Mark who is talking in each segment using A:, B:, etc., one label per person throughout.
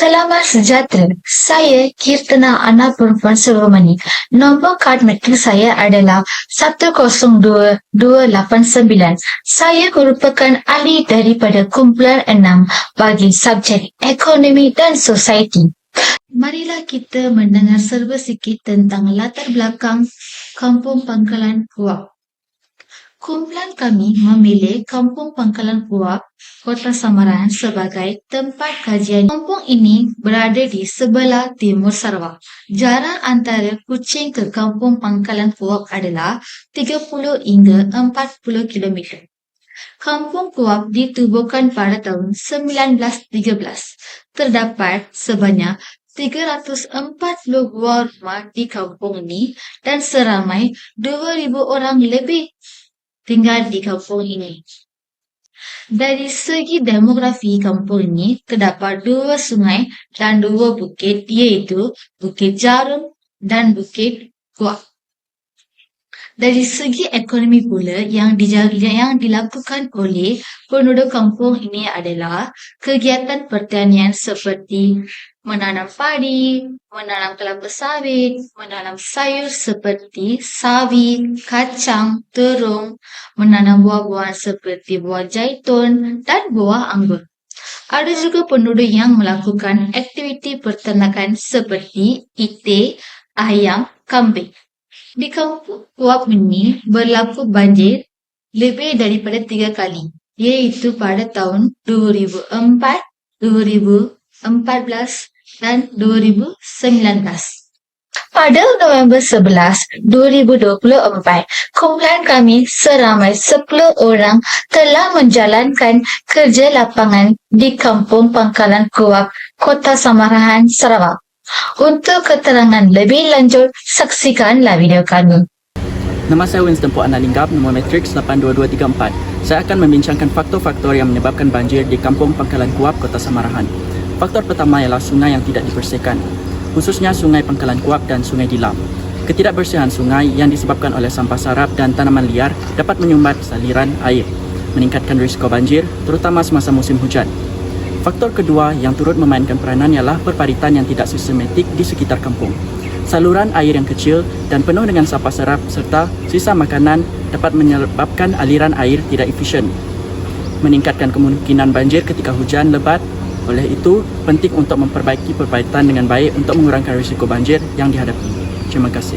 A: Selamat sejahtera. Saya Kirtana anak perempuan Subrahmani. Nombor kad metrik saya adalah 102289. Saya merupakan ahli daripada kumpulan 6 bagi subjek ekonomi dan sosieti. Marilah kita mendengar serba sikit tentang latar belakang Kampung Pangkalan Kuap. Kumpulan kami memilih Kampung Pangkalan Kuap, Kota Samaran sebagai tempat kajian. Kampung ini berada di sebelah timur Sarawak. Jarak antara Kuching ke Kampung Pangkalan Kuap adalah 30 hingga 40 km. Kampung Kuap ditubuhkan pada tahun 1913. Terdapat sebanyak 340 buah rumah di kampung ini dan seramai 2,000 orang lebih tinggal di kampung ini. Dari segi demografi kampung ini, terdapat 2 sungai dan 2 bukit, iaitu Bukit Jarum dan Bukit Kuap. Dari segi ekonomi pula, yang dilakukan oleh penduduk kampung ini adalah kegiatan pertanian seperti menanam padi, menanam kelapa sawit, menanam sayur seperti sawi, kacang, terung, menanam buah-buahan seperti buah zaitun dan buah anggur. Ada juga penduduk yang melakukan aktiviti peternakan seperti itik, ayam, kambing. Di Kampung Kuap ini berlaku banjir lebih daripada 3 kali, iaitu pada tahun 2004, 2014 dan 2019. Pada November 11, 2024, kumpulan kami seramai 10 orang telah menjalankan kerja lapangan di Kampung Pangkalan Kuap, Kota Samaran, Sarawak. Untuk keterangan lebih lanjut, saksikanlah video kami.
B: Nama saya Winston Puan Analinggap, nombor matriks 82234. Saya akan membincangkan faktor-faktor yang menyebabkan banjir di Kampung Pangkalan Kuap, Kota Samarahan. Faktor pertama ialah sungai yang tidak dibersihkan, khususnya Sungai Pangkalan Kuap dan Sungai Dilam. Ketidakbersihan sungai yang disebabkan oleh sampah sarap dan tanaman liar dapat menyumbat saliran air, meningkatkan risiko banjir, terutama semasa musim hujan. Faktor kedua yang turut memainkan peranan ialah perparitan yang tidak sistematik di sekitar kampung. Saluran air yang kecil dan penuh dengan sampah sarap serta sisa makanan dapat menyebabkan aliran air tidak efisien, meningkatkan kemungkinan banjir ketika hujan lebat. Oleh itu, penting untuk memperbaiki perparitan dengan baik untuk mengurangkan risiko banjir yang dihadapi. Terima kasih.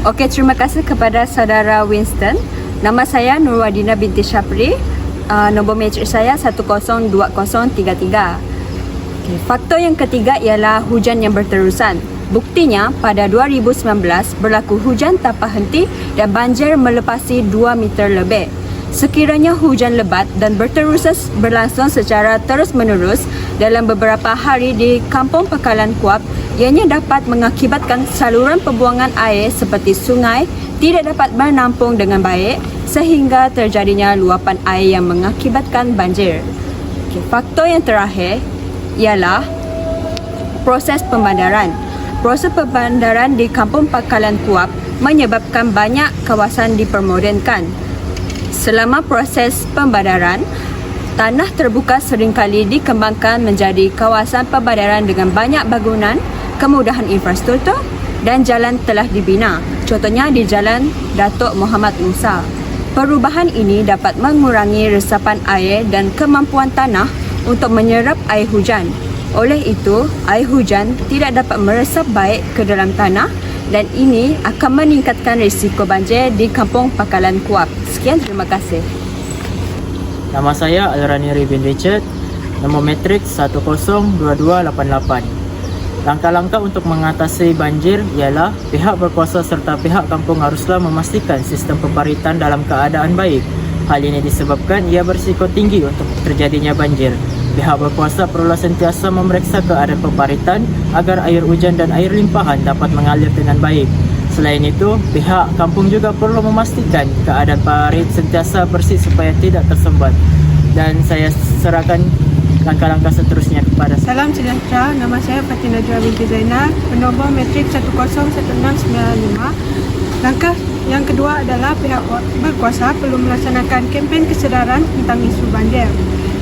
C: Okey, terima kasih kepada saudara Winston. Nama saya Nurwadina binti Syafri. Nombor matrik saya 102033. Okay. Faktor yang ketiga ialah hujan yang berterusan. Buktinya, pada 2019 berlaku hujan tanpa henti dan banjir melepasi 2 meter lebih. Sekiranya hujan lebat dan berlangsung secara terus-menerus dalam beberapa hari di Kampung Pangkalan Kuap, ianya dapat mengakibatkan saluran pembuangan air seperti sungai tidak dapat menampung dengan baik sehingga terjadinya luapan air yang mengakibatkan banjir. Okay, faktor yang terakhir ialah proses pembandaran. Proses pembandaran di Kampung Pangkalan Kuap menyebabkan banyak kawasan dipermodenkan. Selama proses pembandaran, tanah terbuka seringkali dikembangkan menjadi kawasan pembandaran dengan banyak bangunan, kemudahan infrastruktur dan jalan telah dibina. Contohnya di Jalan Datuk Muhammad Musa. Perubahan ini dapat mengurangi resapan air dan kemampuan tanah untuk menyerap air hujan. Oleh itu, air hujan tidak dapat meresap baik ke dalam tanah dan ini akan meningkatkan risiko banjir di Kampung Pangkalan Kuap. Sekian, terima kasih.
D: Nama saya Alraniri bin Richard, nombor matrik 102288. Langkah-langkah untuk mengatasi banjir ialah pihak berkuasa serta pihak kampung haruslah memastikan sistem pembaritan dalam keadaan baik. Hal ini disebabkan ia berisiko tinggi untuk terjadinya banjir. Pihak berkuasa perlu sentiasa memeriksa keadaan pembaritan agar air hujan dan air limpahan dapat mengalir dengan baik. Selain itu, pihak kampung juga perlu memastikan keadaan parit sentiasa bersih supaya tidak tersumbat. Dan saya serahkan langkah-langkah seterusnya kepada
E: Salam sejahtera, nama saya Fatina Najwa binti Zainal, bernombor matrik 101695. Langkah yang kedua adalah pihak berkuasa perlu melaksanakan kempen kesedaran tentang isu banjir.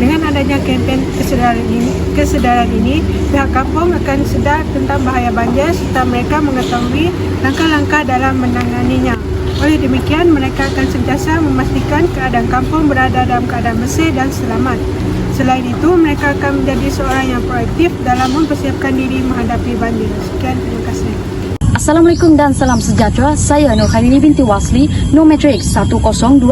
E: Dengan adanya kempen kesedaran ini, pihak kampung akan sedar tentang bahaya banjir serta mereka mengetahui langkah-langkah dalam menanganinya. Oleh demikian, mereka akan sentiasa memastikan keadaan kampung berada dalam keadaan bersih dan selamat. Selain itu, mereka akan menjadi seorang yang proaktif dalam mempersiapkan diri menghadapi banjir. Sekian, terima kasih.
F: Assalamualaikum dan salam sejahtera. Saya Nurharini binti Wasli, No Matrix 102050.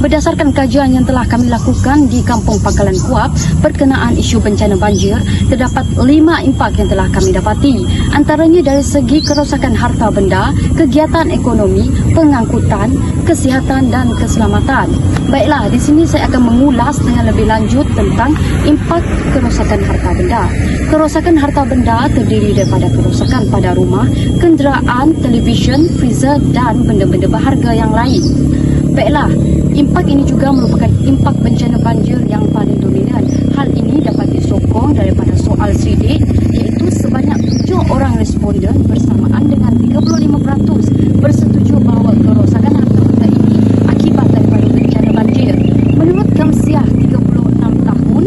F: Berdasarkan kajian yang telah kami lakukan di Kampung Pangkalan Kuap berkenaan isu bencana banjir, terdapat 5 impak yang telah kami dapati. Antaranya dari segi kerosakan harta benda, kegiatan ekonomi, pengangkutan, kesihatan dan keselamatan. Baiklah, di sini saya akan mengulas dengan lebih lanjut tentang impak kerosakan harta benda. Kerosakan harta benda terdiri daripada kerosakan pada rumah, kenderaan, televisyen, freezer dan benda-benda berharga yang lain. Baiklah, impak ini juga merupakan impak bencana banjir yang paling dominan. Hal ini dapat disokong daripada soal sidik, iaitu sebanyak 7 orang responden bersamaan dengan 35% bersetuju bahawa kerosakan harta benda ini akibat daripada bencana banjir. Menurut Kamsiah 36 tahun,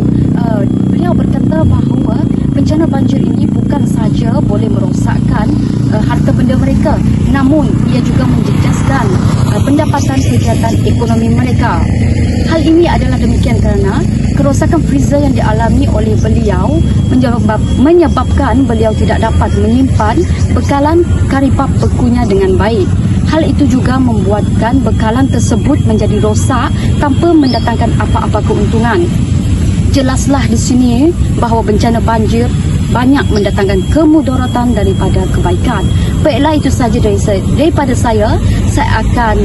F: beliau berkata bahawa bencana banjir ini bukan sahaja boleh merosakkan harta benda mereka, namun ia juga menjejaskan pendapatan kegiatan ekonomi mereka. Hal ini adalah demikian kerana kerosakan freezer yang dialami oleh beliau menyebabkan beliau tidak dapat menyimpan bekalan karipap bekunya dengan baik. Hal itu juga membuatkan bekalan tersebut menjadi rosak tanpa mendatangkan apa-apa keuntungan. Jelaslah di sini bahawa bencana banjir banyak mendatangkan kemudaratan daripada kebaikan. Baiklah, itu sahaja daripada saya. Saya akan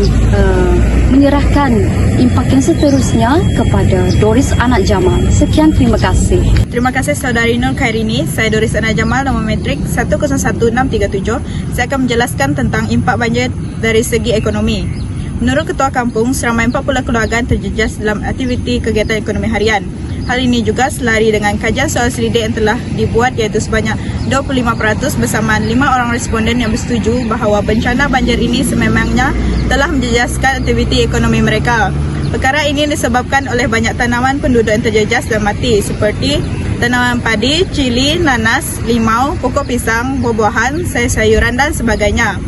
F: menyerahkan impak yang seterusnya kepada Doris Anak Jamal. Sekian, terima kasih.
G: Terima kasih saudari Nur Khairini. Saya Doris Anak Jamal, nombor metrik 101637. Saya akan menjelaskan tentang impak banjir dari segi ekonomi. Menurut Ketua Kampung, seramai 40 keluarga terjejas dalam aktiviti kegiatan ekonomi harian. Hal ini juga selari dengan kajian soal selidik yang telah dibuat, iaitu sebanyak 25% bersamaan 5 orang responden yang bersetuju bahawa bencana banjir ini sememangnya telah menjejaskan aktiviti ekonomi mereka. Perkara ini disebabkan oleh banyak tanaman penduduk yang terjejas dan mati seperti tanaman padi, cili, nanas, limau, pokok pisang, buah-buahan, sayur-sayuran dan sebagainya.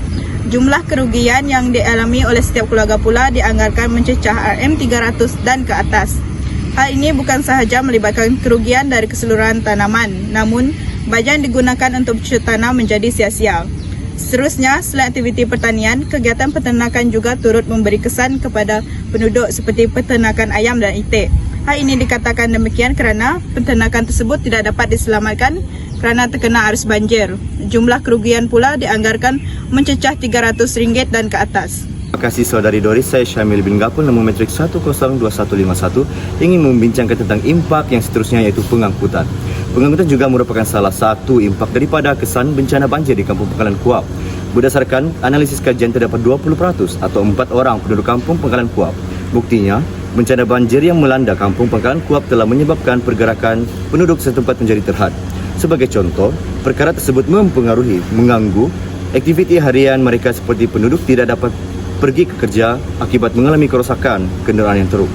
G: Jumlah kerugian yang dialami oleh setiap keluarga pula dianggarkan mencecah RM300 dan ke atas. Hal ini bukan sahaja melibatkan kerugian dari keseluruhan tanaman, namun baja yang digunakan untuk bercocok tanam menjadi sia-sia. Seterusnya, selain aktiviti pertanian, kegiatan peternakan juga turut memberi kesan kepada penduduk seperti peternakan ayam dan itik. Hal ini dikatakan demikian kerana peternakan tersebut tidak dapat diselamatkan kerana terkena arus banjir. Jumlah kerugian pula dianggarkan mencecah RM300 dan ke atas.
H: Terima kasih saudari Doris. Saya Syamil bin Gapul, nombor metrik 102151, ingin membincangkan tentang impak yang seterusnya, iaitu pengangkutan. Pengangkutan juga merupakan salah satu impak daripada kesan bencana banjir di Kampung Pangkalan Kuap. Berdasarkan analisis kajian, terdapat 20% atau 4 orang penduduk Kampung Pangkalan Kuap. Buktinya, bencana banjir yang melanda Kampung Pangkalan Kuap telah menyebabkan pergerakan penduduk setempat menjadi terhad. Sebagai contoh, perkara tersebut mengganggu aktiviti harian mereka seperti penduduk tidak dapat pergi ke kerja akibat mengalami kerosakan kenderaan yang teruk.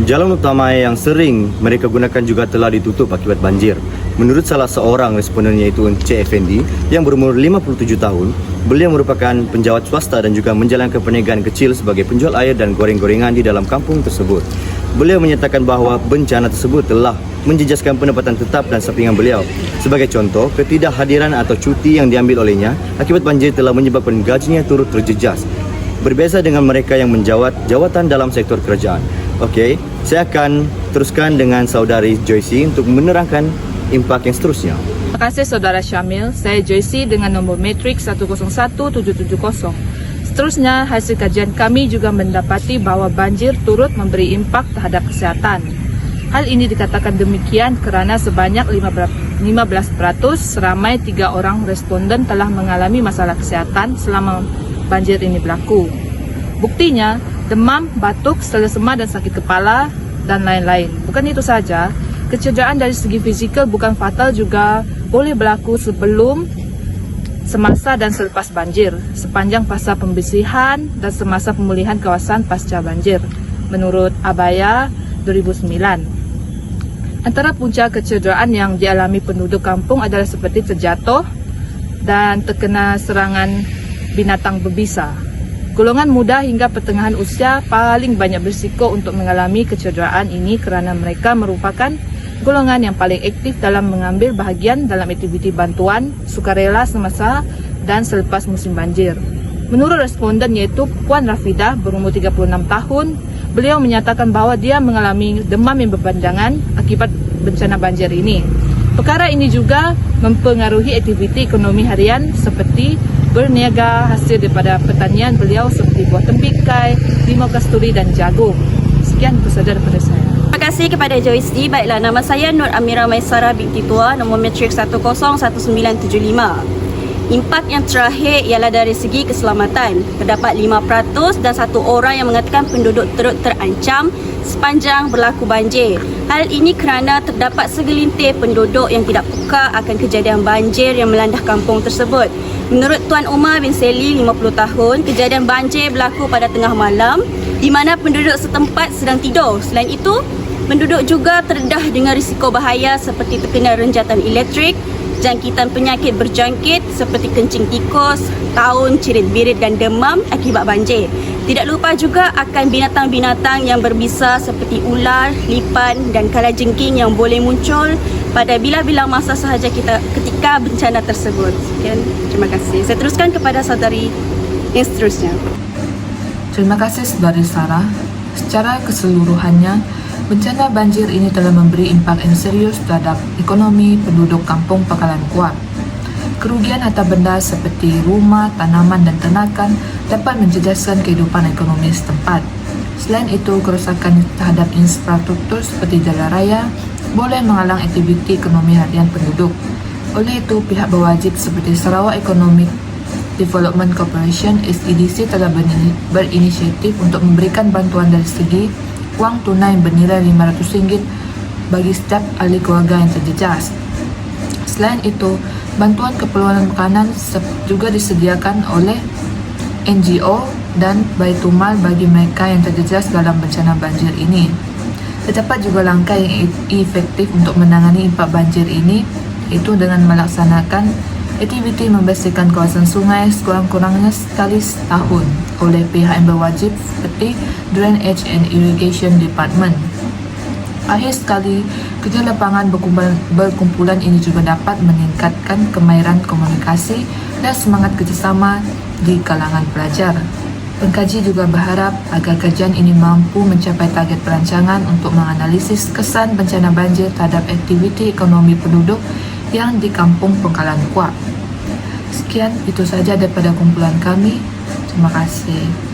H: Jalan utama yang sering mereka gunakan juga telah ditutup akibat banjir. Menurut salah seorang responden, yaitu Encik Effendi yang berumur 57 tahun, beliau merupakan penjawat swasta dan juga menjalankan perniagaan kecil sebagai penjual air dan goreng-gorengan di dalam kampung tersebut. Beliau menyatakan bahawa bencana tersebut telah menjejaskan pendapatan tetap dan sampingan beliau. Sebagai contoh, ketidakhadiran atau cuti yang diambil olehnya akibat banjir telah menyebabkan gajinya turut terjejas. Berbeza dengan mereka yang menjawat jawatan dalam sektor kerajaan. Okey, saya akan teruskan dengan saudari Joycey untuk menerangkan impak yang seterusnya.
I: Terima kasih saudara Syamil. Saya Joycey dengan nombor metrik 101770. Seterusnya, hasil kajian kami juga mendapati bahawa banjir turut memberi impak terhadap kesihatan. Hal ini dikatakan demikian kerana sebanyak 15% seramai 3 orang responden telah mengalami masalah kesihatan selama banjir ini berlaku. Buktinya, demam, batuk, selesema dan sakit kepala dan lain-lain. Bukan itu saja, kecederaan dari segi fizikal bukan fatal juga boleh berlaku sebelum, semasa dan selepas banjir, sepanjang fasa pembersihan dan semasa pemulihan kawasan pasca banjir, menurut Abaya 2009. Antara punca kecederaan yang dialami penduduk kampung adalah seperti terjatuh dan terkena serangan binatang berbisa. Golongan muda hingga pertengahan usia paling banyak berisiko untuk mengalami kecederaan ini kerana mereka merupakan golongan yang paling aktif dalam mengambil bahagian dalam aktiviti bantuan sukarela semasa dan selepas musim banjir. Menurut responden iaitu Puan Rafidah berumur 36 tahun, beliau menyatakan bahawa dia mengalami demam yang berpanjangan akibat bencana banjir ini. Perkara ini juga mempengaruhi aktiviti ekonomi harian seperti berniaga hasil daripada pertanian beliau seperti buah tembikai, limau kasturi dan jagung. Sekian itu sahaja daripada saya.
C: Terima kasih kepada Joyce. Baiklah, nama saya Nur Amira Maisara binti Tua, nombor matrik 101975. Impak yang terakhir ialah dari segi keselamatan. Terdapat 5% dan 1 orang yang mengatakan penduduk turut terancam sepanjang berlaku banjir. Hal ini kerana terdapat segelintir penduduk yang tidak peka akan kejadian banjir yang melanda kampung tersebut. Menurut Tuan Umar bin Seli, 50 tahun, kejadian banjir berlaku pada tengah malam di mana penduduk setempat sedang tidur. Selain itu, penduduk juga terdedah dengan risiko bahaya seperti terkena renjatan elektrik, jangkitan penyakit berjangkit seperti kencing tikus, taun, cirit-birit dan demam akibat banjir. Tidak lupa juga akan binatang-binatang yang berbisa seperti ular, lipan dan kalajengking yang boleh muncul pada bila-bila masa sahaja ketika bencana tersebut. Sekian, terima kasih. Saya teruskan kepada saudari yang seterusnya.
J: Terima kasih saudari Sarah. Secara keseluruhannya, bencana banjir ini telah memberi impak yang serius terhadap ekonomi penduduk kampung Pangkalan Kuap. Kerugian harta benda seperti rumah, tanaman dan ternakan dapat menjejaskan kehidupan ekonomi setempat. Selain itu, kerosakan terhadap infrastruktur seperti jalan raya boleh menghalang aktiviti ekonomi harian penduduk. Oleh itu, pihak berwajib seperti Sarawak Economic Development Corporation (SEDC) telah berinisiatif untuk memberikan bantuan dari segi wang tunai bernilai RM500 bagi setiap ahli keluarga yang terjejas. Selain itu, bantuan keperluan makanan juga disediakan oleh NGO dan Baitumal bagi mereka yang terjejas dalam bencana banjir ini. Terdapat juga langkah yang efektif untuk menangani impak banjir ini, iaitu dengan melaksanakan aktiviti membersihkan kawasan sungai sekurang-kurangnya sekali setahun oleh pihak yang berwajib seperti Drainage and Irrigation Department. Akhir sekali, kerja lapangan berkumpulan ini juga dapat meningkatkan kemahiran komunikasi dan semangat kerjasama di kalangan pelajar. Pengkaji juga berharap agar kajian ini mampu mencapai target perancangan untuk menganalisis kesan bencana banjir terhadap aktiviti ekonomi penduduk yang di kampung Pangkalan Kuap. Sekian, itu saja daripada kumpulan kami. Terima kasih.